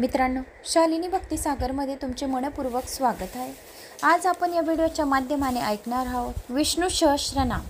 मित्रांनो, शालिनी भक्तिसागरमध्ये तुमचे मनपूर्वक स्वागत आहे. आज आपण या व्हिडिओच्या माध्यमाने ऐकणार आहोत विष्णू सहस्त्रनाम.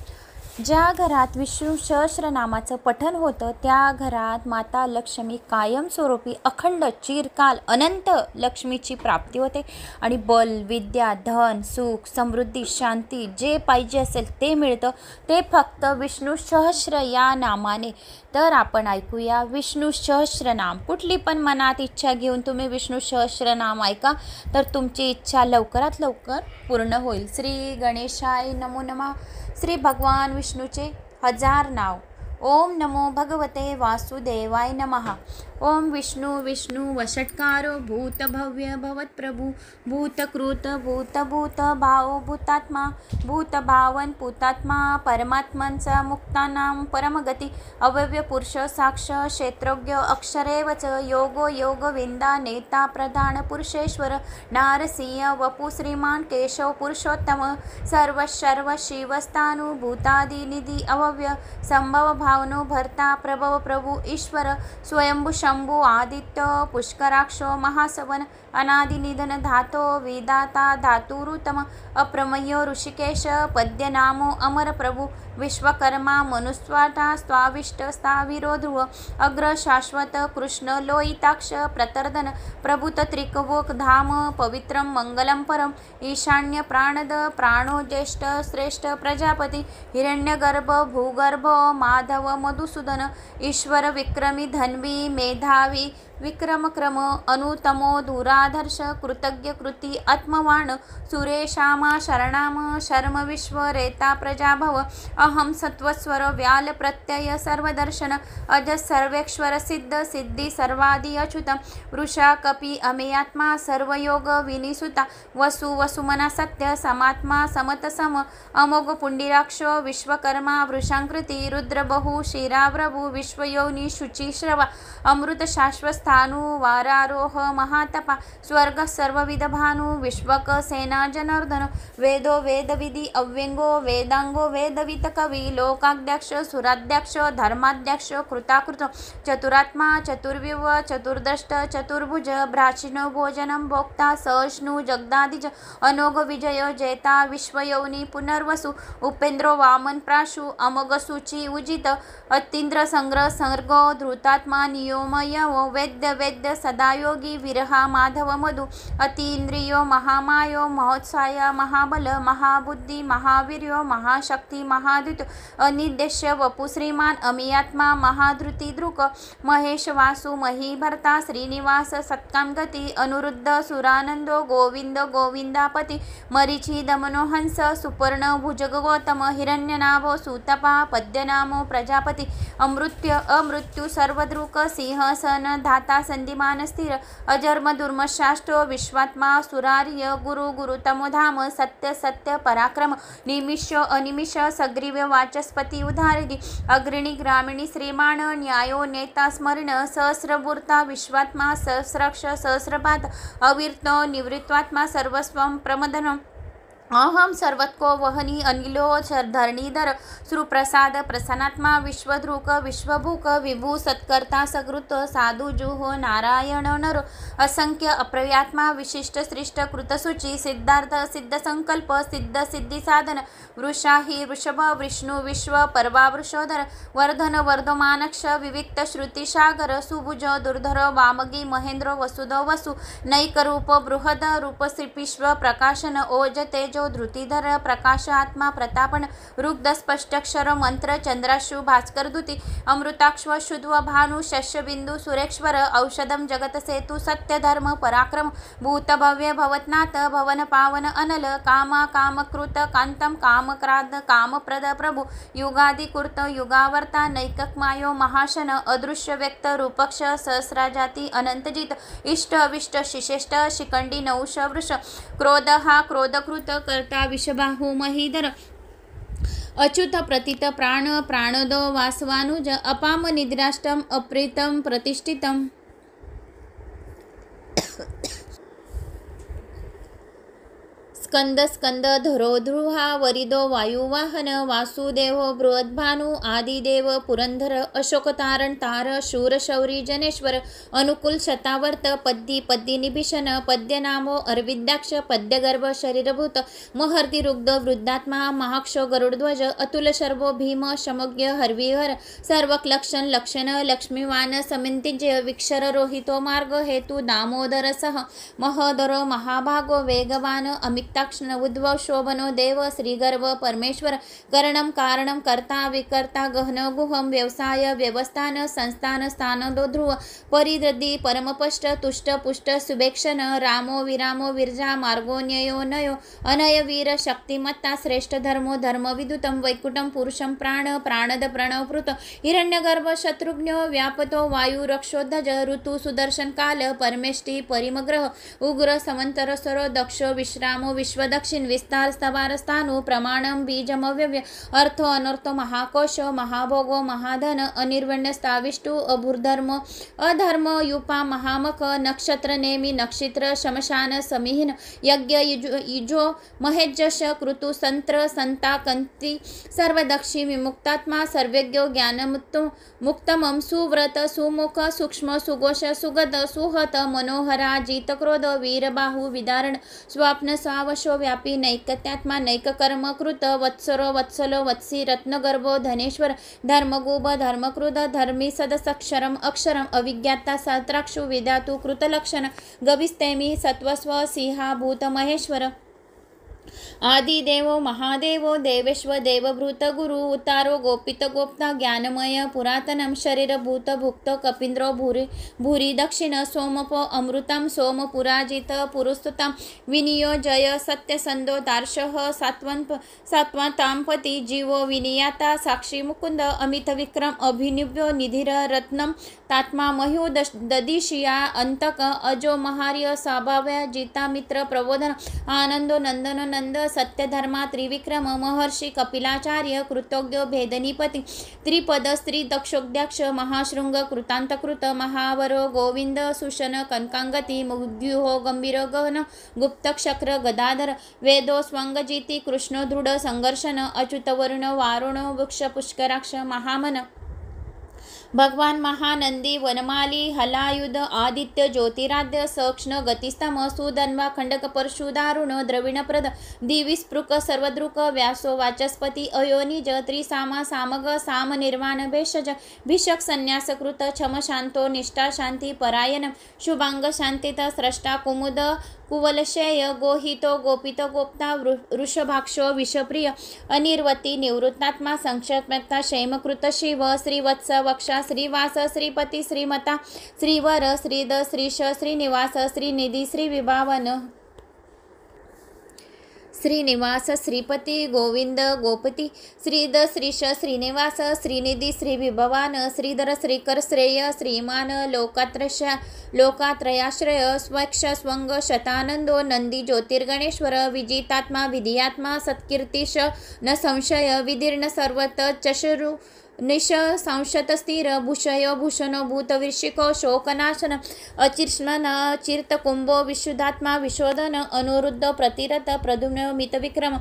ज्या घरात विष्णू सहस्त्रनामाचं पठण होतं त्या घरात माता लक्ष्मी कायमस्वरूपी अखंड चिरकाल अनंत लक्ष्मीची प्राप्ती होते आणि बल, विद्या, धन, सुख, समृद्धी, शांती जे पाहिजे असेल ते मिळतं. ते फक्त विष्णू सहस्त्र या नामाने. तर आपण ऐकूया विष्णू सहस्त्रनाम. कुठली पण मनात इच्छा घेऊन तुम्ही विष्णू सहस्त्रनाम ऐका तर तुमची इच्छा लवकरात लवकर पूर्ण होईल. श्री गणेशाय नमो नमः. श्री भगवान विष्णूचे 1000 नाव. ओम नमो भगवते वासुदेवाय नमः. ओम विष्णु विष्णु वषट्कारो भूत भव्य भवत प्रभु भूतकृत भूतभूत भाव भूतात्मा भूत भावन भूतात्मा परमात्मनचा मुक्तानाम परमगती अव्यय पुरुष साक्ष क्षेत्रज्ञ अक्षरेव च योगो योग विंदा नेता प्रधान पुरुषेश्वर नारसिंह वपु श्रीमान केशव पुरुषोत्तम सर्व सर्व शिवस्थानुभूतादि निधि अव्यय संभव भावनो भर्ता प्रभव प्रभु ईश्वर स्वयंभू शंभू आदित्य पुष्कराक्षो महासवन अनादिनिधन धातो विदाता धातुरुतम अप्रमेयो ऋषिकेश पद्यनामो अमर प्रभु विश्वकर्मा मनुस्वाटा स्वाविष्ट स्थाविरो ध्रुव अग्र शाश्वत कृष्ण लोहिताक्ष प्रतर्दन प्रभुत त्रिकवोक धाम पवित्रम मंगलम परम ईशान्य प्राणद प्राणो ज्येष्ठ श्रेष्ठ प्रजापती हिरण्यगर्भ भूगर्भ माधव मधुसूदन ईश्वर विक्रमी धन्वी मेधावी विक्रमक्रम अनुतमो दुराधर्ष कृतज्ञ कृती आत्मवान सुरेशामा शरणाम शर्म विश्व रेता प्रजाभव अहम सत्वस्वर व्याल प्रत्यय सर्वदर्शन अज सर्वेश्वर सिद्ध सिद्धि सर्वादि अच्युत वृषा कपि अमेयात्मा सर्वयोग विनिसुता वसु वसुमना सत्य समात्मा समत सम अमोघ पुंडिराक्ष विश्वकर्मा वृषांकृती रुद्रबहु शिराव्रभु विश्वयोनि शुचिश्रवा अमृत शाश्वत स्थानु वारारोह महातपा स्वर्ग सर्वविध भानु विश्वक सेना जनार्दन वेदो वेदविधि अव्यंगो वेदांगो वेदवित कवी लोकाध्यक्ष सुराध्यक्ष धर्माध्यक्ष कृताकृत चतुरात्मा चतुर्व्युव चतुर्दष्ट चतुर्भुज प्राचीनो भोजनम भोक्ता सहिष्णु जगदादिज अनोघ विजय जैता विश्वयोनि पुनर्वसु उपेंद्रो वामन प्राशु अमोघ सूची उजित अतींद्र संग्रह सर्गो धृतात्मा नियोमयवो वेद्य वेद्य सदायोगी विरहा माधव मधु अतींद्रियो महामायो महोत्साय महाबल महाबुद्धि महावीर्यो महाशक्ति महाद्युत अनिदेश्य वपु श्रीमान अमियात्मा महाधृति द्रुक महेश वासु महीभर्ता श्रीनिवास सत्कामगती अनुरुद्ध सुरानंदो गोविंद गोविंदापति मरीचि दमनो हंस सुपर्ण भुजग गौतम हिरण्यनाभो सुतपा पद्यनामो प्रजापति अमृत्य अमृत्यु सर्वद्रुक सिंहसन धाता संधिमान स्थिर अजर्म दुर्मशाष्टो विश्वात्मा सुरार्य गुरु गुरुतमो धाम सत्य सत्य पराक्रम निमिष अनिमिष सग्रीव वाचस्पति उदाहरिणी अग्रणी ग्रामीणी श्रीमान न्यायो नेता स्मरण सहस्रभूर्ता विश्वात्मा सहस्रक्ष सहस्रपात अवीर्तो निवृत्वात्मा सर्वस्वं प्रमदनम अहम सर्वत्को वहनी अनिलो धरणीधर सुप्रसाद प्रसन्नात्मा विश्वधृक विश्वभूक विभू सत्कर्ता सकृत साधु जुहो नारायण नर असंख्य अप्रव्यात्मा विशिष्ट श्रेष्ठ कृतसूची सिद्धार्थ सिद्ध संकल्प सिद्ध सिद्धि साधन वृषाही वृषभ विष्णु विश्व परवा वृषोधर वर्धन वर्धमानक्ष विविक्त श्रुति सागर सुभुज दुर्धर वामगी महेंद्र वसुधो वसु नैकरूप बृहद रूप श्रीविश्व प्रकाशन ओज तेज धृतिधर प्रकाश आत्मा प्रतापन रुग्ध स्पष्टक्षर मंत्र चंद्राशु भास्कर दुति अमृताक्ष शुद्व भानु शस्य बिंदु सुरेश्वर औषधम जगत सेतु सत्य धर्म पराक्रम भूत भव्य भवतनाथ भवन पावन अनल कामा कामकृत कांतम कामक्राद कामप्रद प्रभु युगादि कुर्त युगावर्ता नैकमायो महाशन अदृश्य व्यक्त रूपक्ष सहस्राजाती अनंतजित इष्ट अविष्ट शिशेष्ट शिखंडी नौष वृष क्रोध हा क्रोधकृत करता विषबाहु महीधर अच्युत प्रतीत प्राण प्राणदो वासवानुज अपाम निद्राष्टम अप्रीतम प्रतिष्ठितम स्कंद स्कंद धरो ध्रुहा वरिदो वायुवाहन वासुदेव बृहद्भानु आदिदेव पुरंधर अशोकतारण तार शूरशौरी जनेश्वर अनुकूल शतावर्त पद्दी पद्दिनिभीषण पद्यनामो अरविंदाक्ष पद्यगर्भ शरीरभूत महर्ती रुग्ध वृद्धात्मा महाक्षो गरुडध्वज अतुल शर्वो भीम शमज्ञ हरविहर सर्वक्लक्षण लक्षण लक्ष्मीवान समिंतिजय विक्षर रोहितो मार्ग हेतू दामोदर सह महोदरो महाभागो वेगवान अमिताक्षण उद्भव शोभनो देव श्रीगर्भ परमेश्वर करणं कारणं कर्ता विकर्ता गहन गुहम व्यवसाय व्यवस्थान संस्थान स्थान ध्रुव परिदृदी परमपष्ट तुष्ट पुष्ट सुभेक्षण रामो विरामो विरजा मार्गो न्ययो नयो अनय वीर शक्तिमत्ता श्रेष्ठ धर्मो धर्मविदुतं वैकुटं पुरुषं प्राण प्राणद प्रणवपृत हिरण्यगर्भ शत्रुघ्नो व्यापतो वायु रक्षोध्वज ऋतु सुदर्शन काल परमेष्टि परिमग्रह उग्र समंतर सरो दक्ष विश्रामो विश्वदक्षिण विस्तार स्तवारस्थानु प्रमाणं बीजमव्यव्य अर्थो अनर्थो महाकोश महाभोगो महाधन अनिर्वण्य स्थाविष्टु अभूर्धर्म अधर्म युपा महामख नक्षत्र नेमी नक्षत्र शमशान समिहीन यज्ञ युजो महेजश कृतु संत्र संता कंती सर्वदक्षी विमुक्तात्मा सर्वज्ञो ज्ञानमुक्तमं सुव्रत सुमुख सूक्ष्म सुघोष सुगत सुहत मनोहरा जितक्रोध वीरबाहु विदारण स्वाप्न सावशो व्यापी नैकत्यात्मा नैककर्म कृत वत्सरो वत्सलो वत्सी रत्नगर्भो धनेश्वर धर्मगुभ धर्मकृद धर्मी सदसक्षरम अक्षरम अविज्ञाता सत्राक्षु विधातु कृतलक्षण गविस्तैमी सत्वस्व सिंहा भूत महेश्वर आदिदेवो महादेवो देवेश्व देवभृत गुरु उतारो गोपित गोप्ता ज्ञानमय पुरातनम शरीर भूत भुक्त कपिंद्रो भूरी दक्षिण सोमपो अमृतम सोम पुराजित पुरुस्तुताम विनियोजय सत्यसंदो दार्शः सात्वतांपति जीवो विनियाता साक्षी मुकुंद अमित विक्रम अभिनिव्यो निधिर रत्नम तात्मा मह्यु ददिशिया अंतक अजो महार्य स्वाभाव्य जिता मित्र प्रबोधन आनंदो नंदन नंद सत्यधर्मा त्रिविक्रम महर्षि कपिलाचार्य कृतज्ञ भेदनीपति त्रिपद स्त्री दक्षोद्याक्ष महाशृंग कृतांतकृत महावरो गोविंद सुशन कनकांगती मुद्युहो गंभीर गहन गुप्तक्षक्र गदाधर वेदो स्वंगजिती कृष्ण दृढ संघर्षण अच्युतवर्ण वारुण वृक्ष पुष्कराक्ष महामन भगवान महानंदी वनमाली हलायुध आदित्य ज्योतिराध्य सक्ष्ण गतिस्तम सुधन्वा खंडक परशुदारुण द्रविणप्रद दिविस्पृक सर्वदृक व्यासो वाचस्पति अयोनिज त्रिसामा सामग साम निर्वाण भेषज भिषक संन्यासकृत क्षम शांतो निष्ठा शांती परायण शुभांग शांतित स्रष्टा कुमुद कुवलशेय गोहितो गोपित गोप्ता वृषभाक्षो विषप्रिय अनिर्वती निवृत्तात्मा संक्षेपता क्षेमकृत शिव श्रीवत्स वक्षा श्रीवास श्रीपती श्रीमता श्रीवर श्रीद श्रीश श्रीनिवास श्रीनिधी श्रीविभावन श्रीनिवास श्रीपती गोविंद गोपती श्रीद श्रीश श्रीनिवास श्रीनिधी श्रीविभवान श्रीधर श्रीकर श्रेय श्रीमान लोकात्रयाश्रय स्वक्ष स्वंग शतानंदो नंदी ज्योतिर्गणेश्वर विजितात्मा विधियात्मा सत्कीर्तिश न संशय विदीर्ण सर्वत चशरु निश संशत स्थिर भूषयो भूषणो भूतविर्षिको शोकनाशन अचिर्ष्मन चिर्तकुंभो विशुद्धात्मा विशोधन अनुरुद्ध प्रतिरत प्रद्युम्न मितविक्रम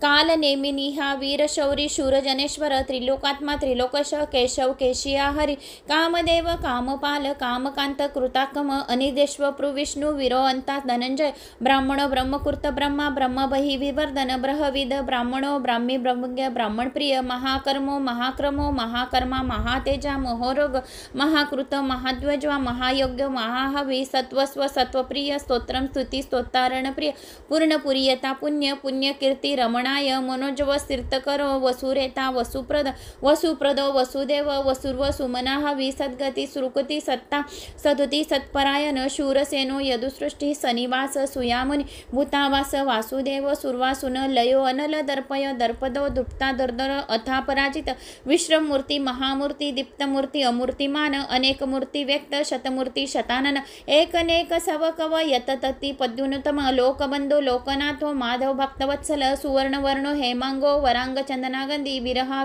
काल नेमिनिहा वीरशौरी शूरजनेश्वर त्रिलोकात्मा त्रिलोकश केशव केशिया हरि कामदेव कामपाल कामकांत कृताकम अनिदेश्व प्रविष्णु विरोअंता धनंजय ब्राह्मणो ब्रह्मकृत ब्रह्मा ब्रह्मबहि विवर्धन ब्रहविद ब्राह्मणो ब्राह्मी ब्रह्मज्ञ ब्राह्मणप्रिय महाकर्मो महाक्रमो महाकर्मा महातेजा मोहरोग महाकृत महाध्वज्वा महायोग्य महाहवी सत्वस्व सत्वप्रिय स्तोत्रम स्तुती स्तोतारणप्रिय पूर्णपुरीयता पुण्य पुण्यकीर्ती रमणाय मनोजव तीर्थकरो वसुरेता वसुप्रदो वसुदेव वसुर्व सुमनाहवी सद्गती सुरुकती सत्ता सदुती सत्परायण शूरसेनो यदुसृष्टी सनिवास सुयामुनी भूतावास वासुदेव सुर्वासुन लयो अनल दर्पय दर्पदो दुप्ता दर्दर अथापराजित विश्रम मूर्ती महामूर्ती दीप्तमूर्ती अमूर्तिमान अनेक मूर्ती व्यक्त शतमूर्ती शतानन एकनेक सवकव यततती पद्युनुतम लोकबंधो लोकनाथो माधव भक्तवत्सल सुवर्णवर्णो हेमांगो वरांग चंदनागंधी विरहा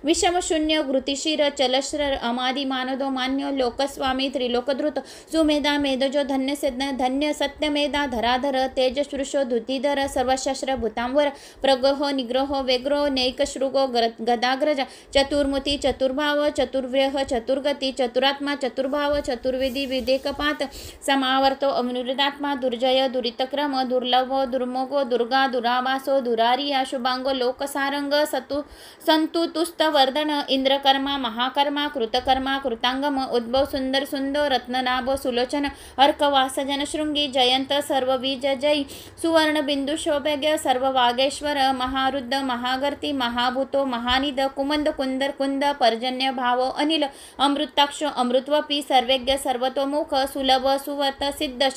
विषम शून्य घृतिशीर चलश्र अमादि मानदो मान्य लोकस्वामी त्रिलोकधृत सुमेधा मेधजो धन्य सत्यमेधा धराधर तेजश्रुषो धुतीधर सर्वशस्त्र भूतांवर प्रग्रह निग्रह वेग्रो नैकशृगो गदाग्रज चतुर्मुती चतुर्भाव चतुर्व्यह चतुर्गती चतुरात्मा चतुर्भाव चतुर्विधी विदेकपात समावर्तो अनुरुदात्मा दुर्जय दुरितक्रम दुर्लभो दुर्मोगो दुर्गा दुरावासो दुरारिया शुभांगो लोकसारंग संतुतुस्तवर्धन इंद्रकर्मा महाकर्मा कृतकर्मा कृतांगम उद्भव सुंदर सुंदर रत्ननाभ सुलोचन अर्कवास जनशृंगी जयंत सर्वबीज जय सुवर्ण बिंदु शोभ्य सर्व वागेश्वर महारुद्ध महागर्ती महाभूतो महानिद कुमंद कुंदर कुंद पर्जन्य भाव अनिल अमृताक्ष अमृतवपी सर्वेज्ञ सर्वतोमुख सुलभ सुवत सिद्ध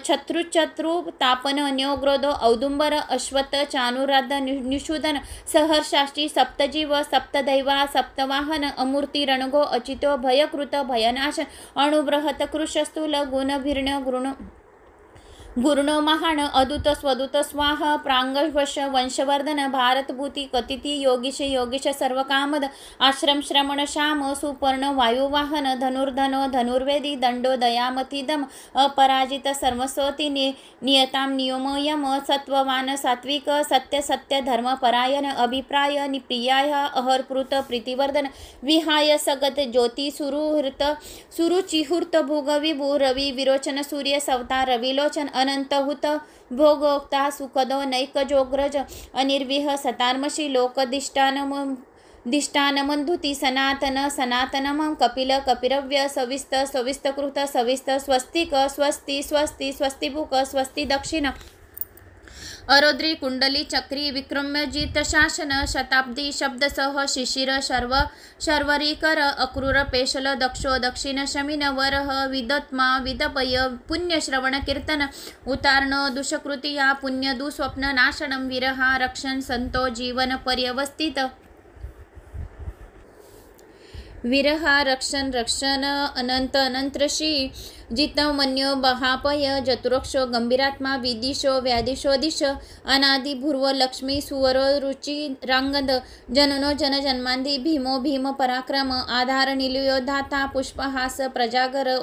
छत्रुच्छत्रु तापन न्योग्रोधो औदुंबर अश्वत चानुराध निषूदन सहर्षाष्टी सप्तजीव सप्तदैवा सप्तवाहन अमूर्ती रणगो अचितो भयकृत भयनाश अणुबृहत कृशस्थूल गुणभिर्ण गुरुणो महान अदूत स्वदूत स्वाह प्रांगवश वंशवर्धन भारतभूती कतिथी योगीश सर्वकामद आश्रम श्रमण श्याम सुपर्ण वायुवाहन धनुर्धनो धनुर्वेदी दंडो दयामती दम अपराजित सर्वस्वती नियताम नियमयम सत्ववान सात्विक सत्य धर्मपरायण अभिप्राय निप्रियाय अहर्पृत प्रीतिवर्धन विहाय सगत ज्योति सुरुचिहूर्त भुग विभू रवि विरोचन सूर्य सवता रविलोचन अनंतहुत भोगोक्ता सुखदो नैकजोग्रज अनिर्विह सतार्मशी दिष्टानमंधुती सनातनम कपिल कपिरव्य सविस्तकृत सविस्त स्वस्तिक स्वस्तिभुक स्वस्ति दक्षिण अरोद्री कुंडली चक्री विक्रम्यजित शासन शताब्दी शब्दसह शिशिर शर्वरीकर अक्रूर पेशल दक्षो दक्षिण शमिन वरह विदत्मा विदपय पुण्यश्रवण कीर्तन उतारण दुष्कृतिया पुण्य दुस्वप्न नाशनम विरहा रक्षण संतो जीवन पर्यवस्थित विरहा रक्षण अनंतश्री जितमन्यो बहापय जतुरक्षो गंभीरात्मा विदिशो व्यादिशो दिश अनादि भूर्व लक्ष्मी सुवरो रुचि रांगद जननो जनजन्मांधी भीमो भीम पराक्रम आधार निलयोधाता पुष्पहास प्रजागर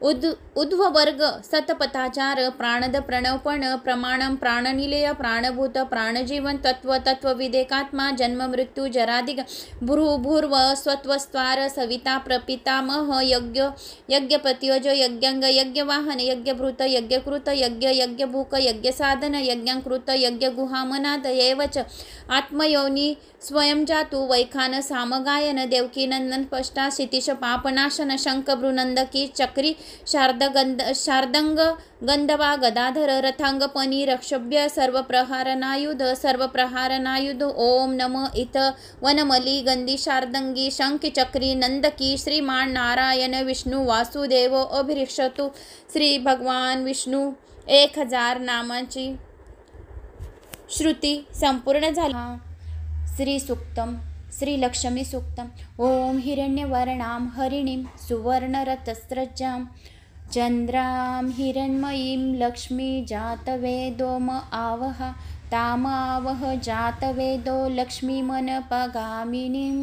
उध्ववर्ग सतपथाचार प्राणद प्रणवपण प्रमाणम प्राणनिलय प्राणभूत प्राणजीवन तत्वविदेकात्मा जन्म मृत्यू जरादिग भूर्व स्वत्वस्त्वार सविता प्रपितामह यज्ञपत्योज यज्ञंग यज्ञवाहन यज्ञभृत यज्ञकृत यज्ञभूक यज्ञसाधन यज्ञकृत यज्ञगुहामनाद एवच आत्मयोनी स्वयं जातु वैखान सामगायन देवकी नंदन पष्टा क्षितिश पापनाशन शंखभ्रुनंदकी चक्री शार्दंग गंधवा गदाधर रथांगपनी रक्षभ्य सर्वप्रहारनायुध ओम नम इत वनमली गंधी शार्दंगी शंख चक्री नंदकी श्रीमान नारायण विष्णु वासुदेव अभिरिक्षतु श्री भगवान विष्णू 1000 नामांची श्रुती संपूर्ण झाली. श्री सूक्तम श्री लक्ष्मी सूक्तम ओम हिरण्यवर्णां हरिणीं सुवर्णरथस्रजां चंद्रां हिरण्मयीं लक्ष्मी जातवेदोम आवह तामावह जातवेदो लक्ष्मीमनपगामिनीं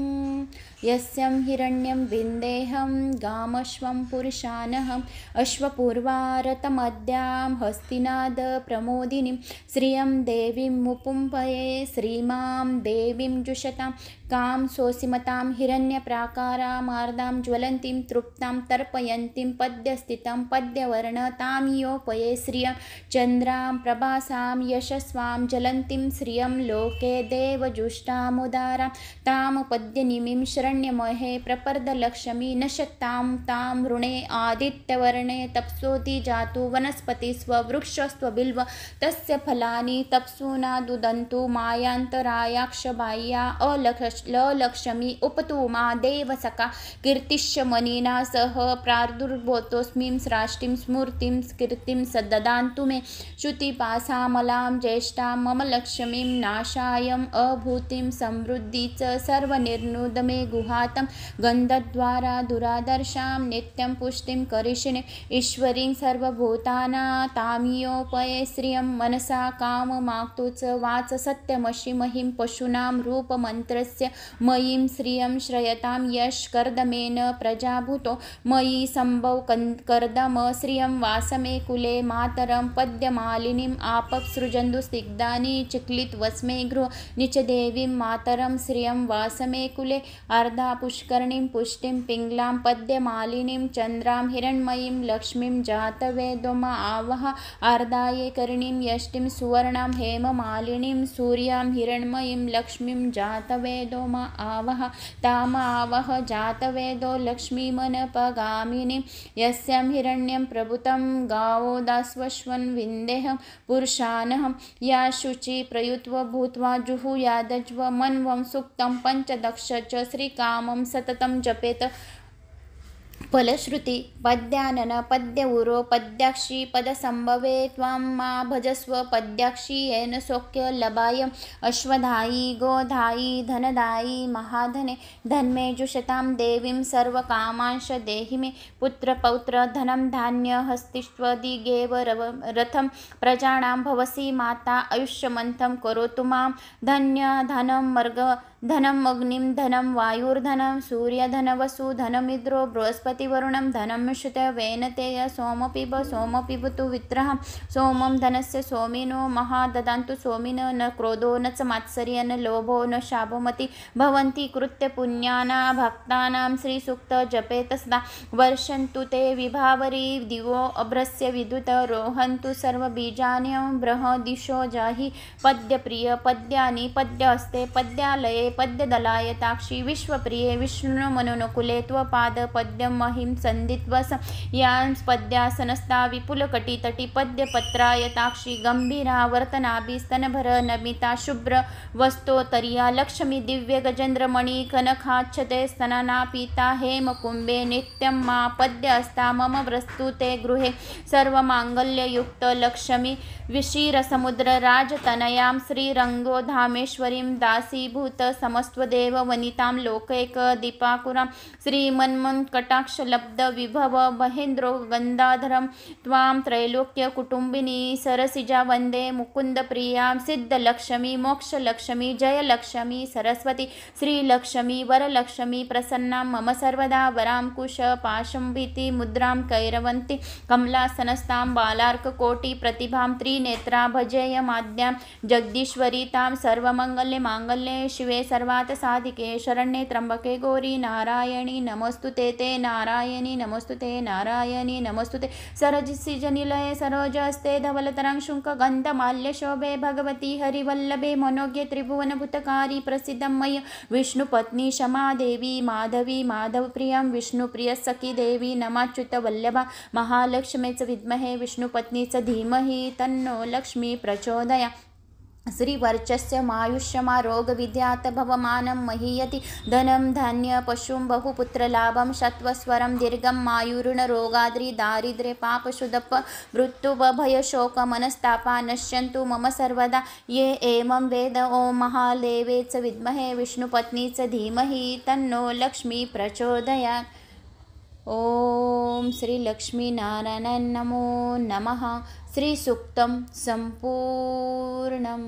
यस्यं हिरण्यं विन्देहं गामश्वं पुरुषानहम् अश्वपूर्वारतमद्यां हस्तिनाद प्रमोदिनीं श्रियं देवीं मुपुम्पये श्रीमां देवीं जुषतां कां सोऽसिमतां हिरण्यप्राकारामार्दां ज्वलन्तीं तृप्तां तर्पयन्तीं पद्यस्थितं पद्यवर्णतां योपये श्रियं चन्द्रां प्रभासां यशस्वां ज्वलन्तीं श्रियं लोके देवजुष्टामुदारां तां पद्यनिमिं शरण्यमहे प्रपर्दलक्ष्मी नशतां तां ऋणे आदित्यवर्णे तप्सोति जातु वनस्पति स्ववृक्षस्वबिल्व तस्य फलानि तप्सुना दुदन्तु मायान्तरायाक्षबाह्या अलक्ष लक्ष्मी उपतुमा देवसका कीर्तिश्च मनिना सह प्रादुर्भूतोऽस्मिं सृष्टिं स्मृतिं कीर्तिं सददान्तु मे श्रुतिपासामलां ज्येष्ठां मम लक्ष्मीं नाशायम् अभूतिं समृद्धि च सर्वनिर्नुद मे गुहातं गन्धद्वारा दुरादर्शां नित्यं पुष्टिं करिष्ये ईश्वरीं सर्वभूतानां तामियोपये श्रियं मनसा काममाक्तु च वाच सत्यमसि महिं पशूनां रूपमन्त्रस्य मयीं श्रियं श्रयतां यश कर्दमेन प्रजाभूतो मयि सम्भव कर्दम श्रियं वासमे कुले मातरं पद्यमालिनीम् आपसृजन्तु स्निग्धानि चिक्लितवस्मे गृह निचदेवीं मातरं श्रियं वासमे कुले अर्धा पुष्करणीं पुष्टिं पिङ्गलां पद्यमालिनीं चन्द्रां हिरण्मयीं लक्ष्मीं जातवेदोमा आवह अर्धाये करणीं यष्टिं सुवर्णां हेममालिनीं सूर्यां हिरण्मयीं लक्ष्मीं जातवेदोमा आवह तामावह जातवेदो लक्ष्मीमनपगामिनीं यस्यां हिरण्यं प्रभुतं गावो दास्वश्वन् विन्देहं पुरुषानहं या शुचि प्रयुत्व भूत्वा जुहुयादज्व मन्वं सुक्तं पञ्चदक्ष च श्रीकामं सततं जपेत फलश्रुति पद्यानन पद्य उरो पद्याक्षी पदसंभवे त्वां मा भजस्व पद्याक्षी येन सौख्य लभाय अश्वधायी गोधायी धनदायी महाधने धन्मे जुषतां देवीं सर्वकामांश देहि मे पुत्रपौत्र धनं धान्य हस्तिष्वदिगेव रथं प्रजानां भवसि माता आयुष्यमन्तं करोतु मां धन्य धनं मर्ग धनम अग्निं धनं वायुर्धनं सूर्यधनवसु धनमिद्रो बृहस्पतिवरुणं धनं श्रुत वेनतेय सोमपिबतु वित्रहं सोमं धनस्य सोमिनो महाददान्तु सोमिन न क्रोधो न च मात्सर्य न लोभो न शाभमति भवन्ति कृत्य पुण्याना भक्तानां श्रीसूक्त जपेत सदा वर्षन्तु ते विभावरी दिवो अभ्रस्य विद्युत रोहन्तु सर्वबीजान्यं बृहदिशो जाहि पद्यप्रिय पद्यानि पद्यहस्ते पद्यालये पद्यदलायताक्षी विश्वप्रिये विष्णुमनोनुकुले त्वपाद पद्यं महिं सन्दित्वस यां पद्यासनस्था विपुलकटितटी पद्यपत्रायताक्षी गंभीरा वर्तनाभिस्तनभर नमिता शुभ्र वस्तोत्तरीया लक्ष्मी दिव्य गजेन्द्रमणि कनकाच्छते स्तनना पीता हेमकुम्भे नित्यं मा पद्यहस्ता मम वस्तु ते गृहे सर्वमाङ्गल्ययुक्त लक्ष्मी विशीरसमुद्र राजतनयां श्रीरङ्गोधामेश्वरीं दासीभूत समस्त्वदेव वनितां लोकैक दीपाकुरां श्रीमन्मन्कटाक्षलब्ध विभव महेन्द्रो गन्धाधरं त्वां त्रैलोक्यकुटुम्बिनी सरसिजा वन्दे मुकुन्दप्रियां सिद्धलक्ष्मी मोक्षलक्ष्मी जयलक्ष्मी सरस्वती श्रीलक्ष्मी वरलक्ष्मी प्रसन्नां मम सर्वदा वरां कुश पाशं भीति मुद्रां कैरवन्ति कमलासनस्तां बालार्ककोटिप्रतिभां त्रिनेत्रा भजेयमाद्यां जगदीश्वरी तां सर्वमङ्गल्ये माङ्गल्ये शिवे सर्वार्थ साधिके शरण्ये त्र्यंबके गौरी नारायणी नमोस्तुते ते नारायणी नमोस्तुते नारायणी नमोस्तुते सरसिजनिलये सरोजस्ते धवलतरां शुंक गन्धमाल्य शोभे भगवती हरिवल्लभे मनोज्ञे त्रिभुवनभूतकारी प्रसिद्धं मय्य विष्णुपत्नी क्षमा देवी माधवी माधवप्रियं विष्णुप्रिय सखी देवी नमाच्युत वल्लभा महालक्ष्मीच विद्महे विष्णुपत्नीच धीमहि तन्नो लक्ष्मी प्रचोदयात् श्रीवर्चस्य मायुष्यमारोग्यविद्यात् भवमानं महीयति धनं धान्य पशुं बहुपुत्रलाभं शत्वस्वरं दीर्घं मायुर्णरोगाद्रि दारिद्र्ये पापशुदप मृत्युभयशोकमनस्तापा नश्यन्तु मम सर्वदा ये एवं वेद ॐ महादेवे च विद्महे विष्णुपत्नी च धीमहि तन्नो लक्ष्मी प्रचोदयात्। ॐ श्री लक्ष्मीनारायणाय नमो नमः। श्री सूक्तं संपूर्णम्।